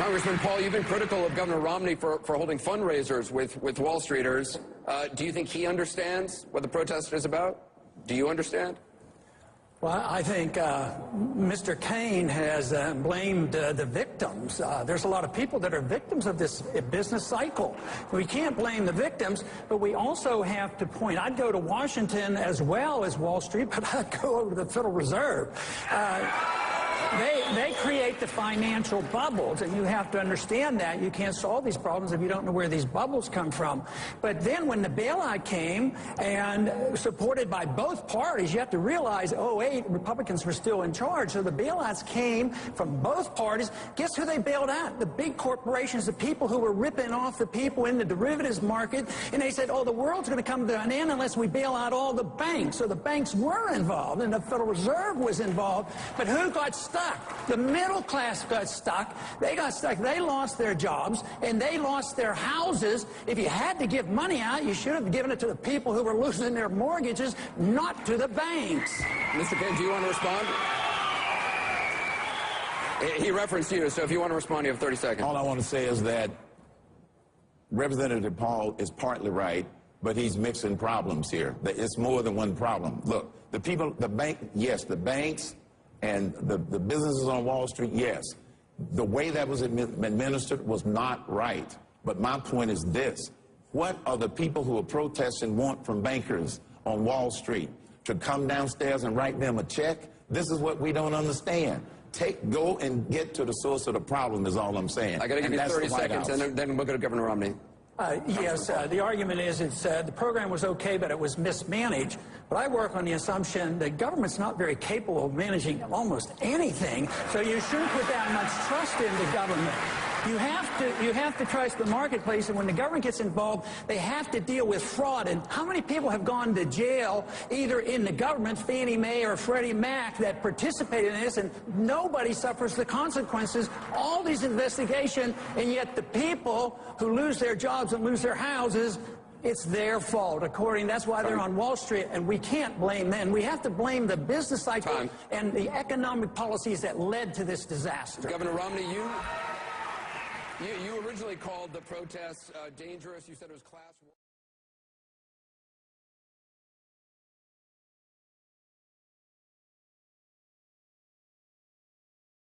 Congressman Paul, you've been critical of Governor Romney for holding fundraisers with Wall Streeters. Do you think he understands what the protest is about? Do you understand? Well, I think Mr. Kaine has blamed the victims. There's a lot of people that are victims of this business cycle. We can't blame the victims, but we also have to point. I'd go to Washington as well as Wall Street, but I'd go over to the Federal Reserve. They create the financial bubbles, and you have to understand that. You can't solve these problems if you don't know where these bubbles come from. But then when the bailout came, and supported by both parties, you have to realize, 2008, Republicans were still in charge, so the bailouts came from both parties. Guess who they bailed out? The big corporations, the people who were ripping off the people in the derivatives market, and they said, oh, the world's going to come to an end unless we bail out all the banks. So the banks were involved, and the Federal Reserve was involved, but who got stuck? The middle class got stuck. They got stuck. They lost their jobs, and they lost their houses. If you had to give money out, you should have given it to the people who were losing their mortgages, not to the banks. Mr. Kaine, do you want to respond? He referenced you, so if you want to respond, you have 30 seconds. All I want to say is that Representative Paul is partly right, but he's mixing problems here. It's more than one problem. Look, the people, the banks, and the businesses on Wall Street, yes. The way that was administered was not right. But my point is this. What are the people who are protesting want from bankers on Wall Street? To come downstairs and write them a check? This is what we don't understand. Go and get to the source of the problem is all I'm saying. I got to give you 30 seconds, and then we'll go to Governor Romney. Yes, the argument is the program was okay, but it was mismanaged. But I work on the assumption that government's not very capable of managing almost anything, so you shouldn't put that much trust into government. You have to trust the marketplace, and when the government gets involved, they have to deal with fraud. And how many people have gone to jail, either in the government, Fannie Mae or Freddie Mac, that participated in this, and nobody suffers the consequences? All these investigations, and yet the people who lose their jobs and lose their houses, it's their fault, that's why they're on Wall Street, and we can't blame them. We have to blame the business cycle and the economic policies that led to this disaster. Governor Romney, you originally called the protests dangerous. You said it was class war.